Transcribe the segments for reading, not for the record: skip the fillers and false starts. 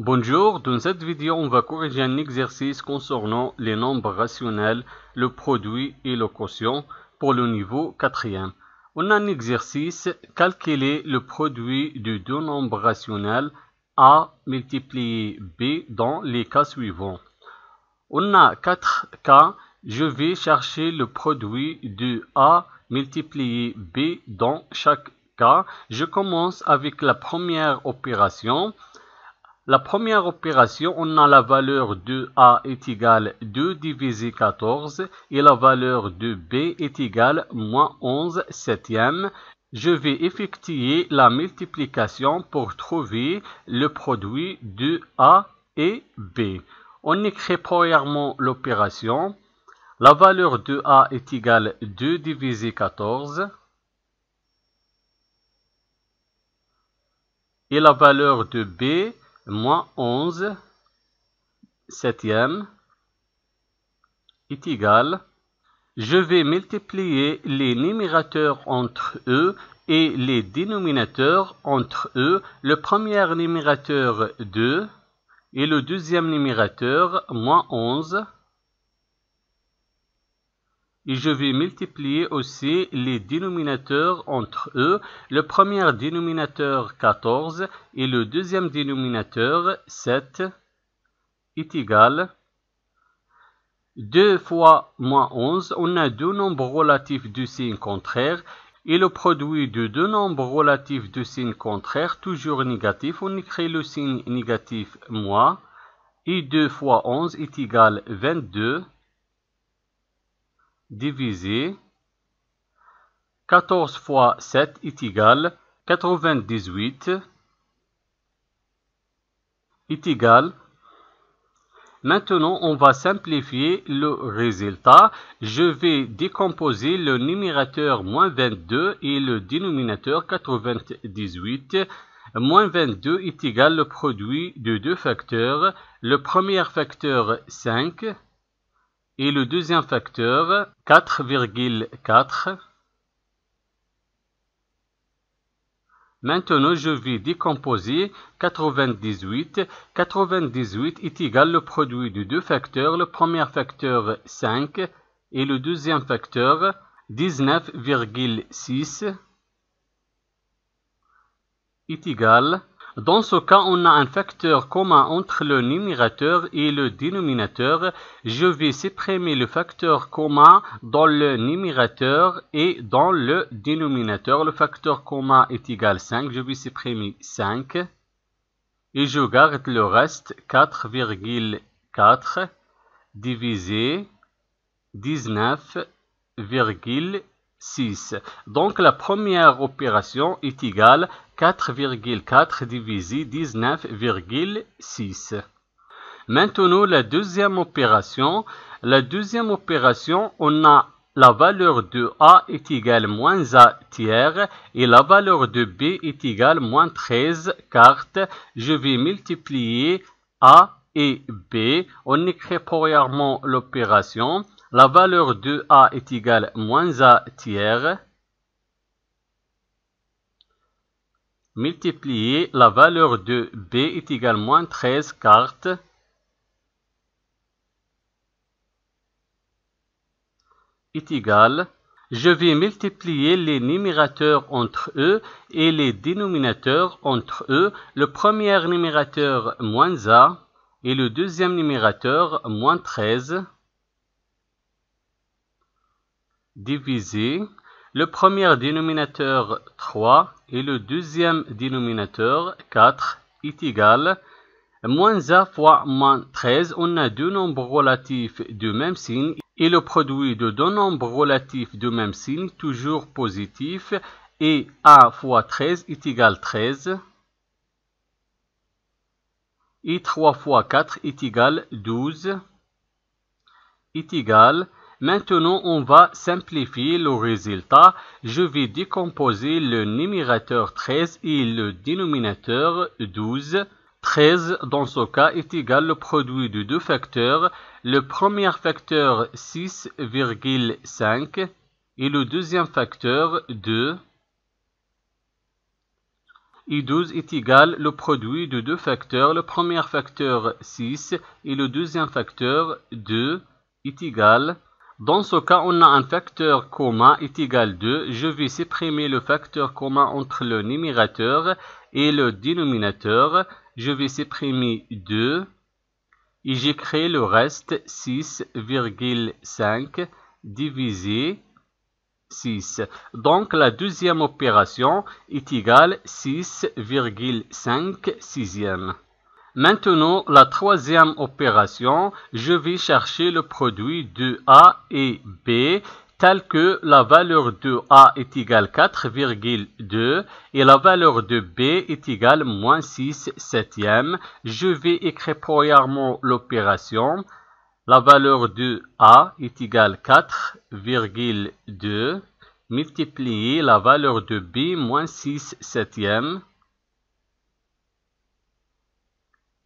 Bonjour, dans cette vidéo, on va corriger un exercice concernant les nombres rationnels, le produit et le quotient pour le niveau 4e. On a un exercice, calculer le produit de deux nombres rationnels A multiplié B dans les cas suivants. On a 4 cas, je vais chercher le produit de A multiplié B dans chaque cas. Je commence avec la première opération. La première opération, on a la valeur de A est égale 2 divisé 14 et la valeur de B est égale moins 11 septième. Je vais effectuer la multiplication pour trouver le produit de A et B. On écrit premièrement l'opération. La valeur de A est égale 2 divisé 14 et la valeur de B moins 11 septième est égal. Je vais multiplier les numérateurs entre eux et les dénominateurs entre eux. Le premier numérateur 2 et le deuxième numérateur moins 11. Et je vais multiplier aussi les dénominateurs entre eux. Le premier dénominateur 14 et le deuxième dénominateur 7 est égal. 2 fois moins 11, on a deux nombres relatifs de signe contraire. Et le produit de deux nombres relatifs de signe contraire, toujours négatif, on écrit le signe négatif moins. Et 2 fois 11 est égal 22 divisé 14 fois 7 est égal 98 est égal. Maintenant, on va simplifier le résultat. Je vais décomposer le numérateur moins 22 et le dénominateur 98. Moins 22 est égal au produit de deux facteurs. Le premier facteur 5 et le deuxième facteur 4,4. Maintenant, je vais décomposer 98. 98 est égal au produit de deux facteurs. Le premier facteur 5 et le deuxième facteur 19,6 est égal. Dans ce cas, on a un facteur commun entre le numérateur et le dénominateur. Je vais supprimer le facteur commun dans le numérateur et dans le dénominateur. Le facteur commun est égal à 5. Je vais supprimer 5. Et je garde le reste 4,4 divisé 19,6. Donc la première opération est égale 4,4 divisé 19,6. Maintenant, la deuxième opération. On a la valeur de A est égale moins A tiers et la valeur de B est égale moins 13 quartes. Je vais multiplier A et B. On écrit premièrement l'opération. La valeur de A est égale moins A tiers. Multiplier la valeur de B est égale moins 13 quartes. Est égal. Je vais multiplier les numérateurs entre eux et les dénominateurs entre eux. Le premier numérateur moins A et le deuxième numérateur moins 13 divisé. Le premier dénominateur 3 et le deuxième dénominateur 4 est égal. Moins A fois moins 13, on a deux nombres relatifs de même signe. Et le produit de deux nombres relatifs de même signe, toujours positif. Et A fois 13 est égal à 13. Et 3 fois 4 est égal à 12. Est égal. Maintenant, on va simplifier le résultat. Je vais décomposer le numérateur 13 et le dénominateur 12. 13, dans ce cas, est égal au produit de deux facteurs. Le premier facteur 6,5 et le deuxième facteur 2. et 12 est égal le produit de deux facteurs. Le premier facteur 6 et le deuxième facteur 2 est égal. Dans ce cas, on a un facteur commun est égal 2. Je vais supprimer le facteur commun entre le numérateur et le dénominateur. Je vais supprimer 2 et j'écris le reste 6,5 divisé 6. Donc la deuxième opération est égale 6,5 sixième. Maintenant, la troisième opération, je vais chercher le produit de A et B tel que la valeur de A est égale 4,2 et la valeur de B est égale moins 6 septième. Je vais écrire premièrement l'opération. La valeur de A est égale 4,2 multiplié la valeur de B moins 6 septième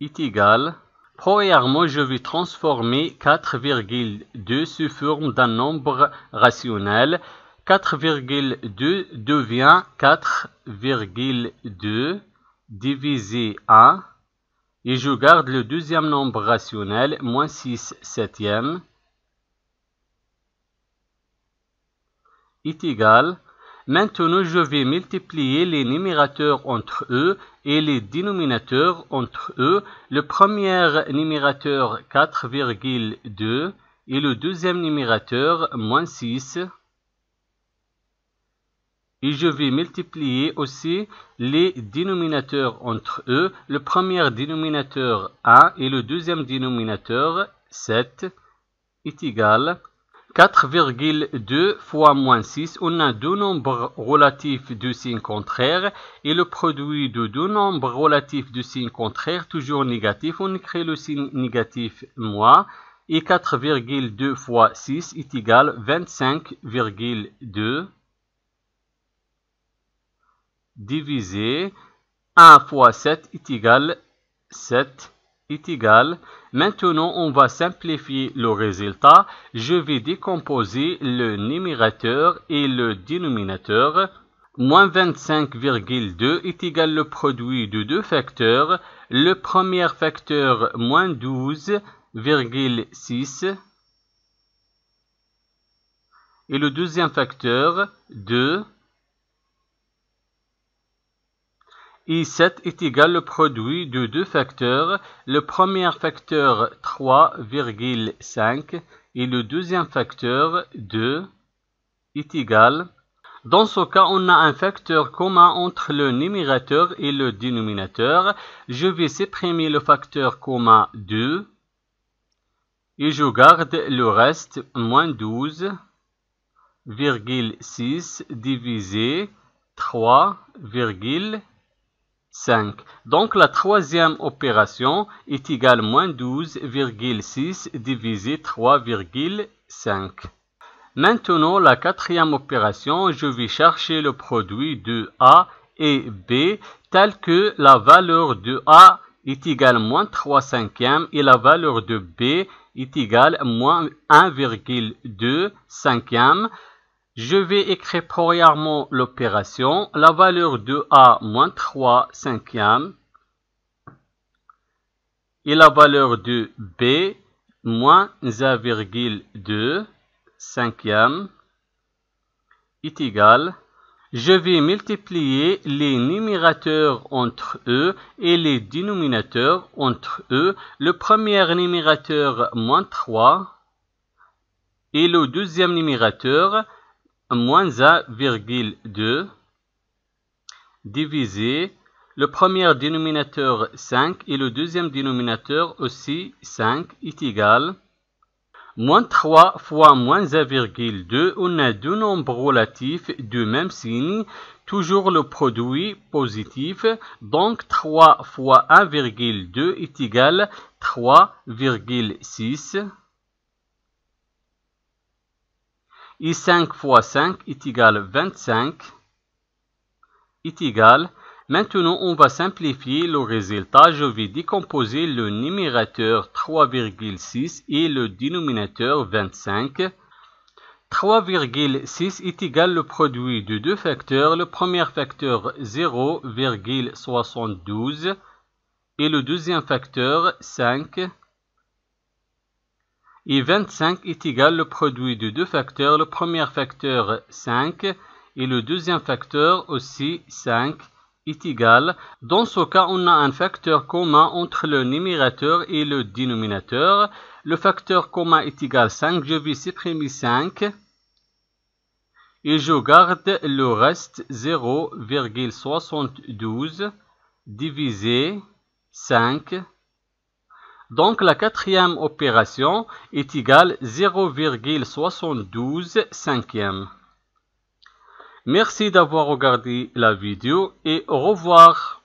est égal. Premièrement, je vais transformer 4,2 sous forme d'un nombre rationnel. 4,2 devient 4,2 divisé 1. Et je garde le deuxième nombre rationnel, moins 6 septième, est égal. Maintenant, je vais multiplier les numérateurs entre eux et les dénominateurs entre eux. Le premier numérateur 4,2 et le deuxième numérateur moins 6. Et je vais multiplier aussi les dénominateurs entre eux. Le premier dénominateur 1 et le deuxième dénominateur 7 est égal. 4,2 fois moins 6, on a deux nombres relatifs de signe contraire et le produit de deux nombres relatifs de signe contraire toujours négatif. On écrit le signe négatif moins et 4,2 fois 6 est égal 25,2 divisé 1 fois 7 est égal 7 est égal. Maintenant, on va simplifier le résultat. Je vais décomposer le numérateur et le dénominateur. Moins 25,2 est égal le produit de deux facteurs. Le premier facteur, moins 12,6. Et le deuxième facteur, 2. Et 7 est égal le produit de deux facteurs. Le premier facteur 3,5 et le deuxième facteur 2 est égal. Dans ce cas, on a un facteur commun entre le numérateur et le dénominateur. Je vais supprimer le facteur commun 2 et je garde le reste moins 12,6 divisé 3,5. Donc la troisième opération est égale moins 12,6 divisé 3,5. Maintenant la quatrième opération, je vais chercher le produit de A et B tel que la valeur de A est égale moins 3 cinquièmes et la valeur de B est égale moins 1,2 cinquièmes. Je vais écrire premièrement l'opération. La valeur de A, moins 3 cinquièmes. Et la valeur de B, moins 1,2 cinquièmes, est égal. Je vais multiplier les numérateurs entre eux et les dénominateurs entre eux. Le premier numérateur, moins 3. Et le deuxième numérateur, moins 1,2 divisé le premier dénominateur 5 et le deuxième dénominateur aussi 5 est égal. Moins 3 fois moins 1,2, on a deux nombres relatifs de même signe, toujours le produit positif, donc 3 fois 1,2 est égal 3,6. Et 5 fois 5 est égal 25 est égal. Maintenant, on va simplifier le résultat. Je vais décomposer le numérateur 3,6 et le dénominateur 25. 3,6 est égal le produit de deux facteurs. Le premier facteur 0,72 et le deuxième facteur 5. Et 25 est égal le produit de deux facteurs. Le premier facteur 5 et le deuxième facteur aussi 5 est égal. Dans ce cas, on a un facteur commun entre le numérateur et le dénominateur. Le facteur commun est égal à 5. Je vais supprimer 5. Et je garde le reste 0,72 divisé 5. Donc la quatrième opération est égale 0,72 cinquième. Merci d'avoir regardé la vidéo et au revoir.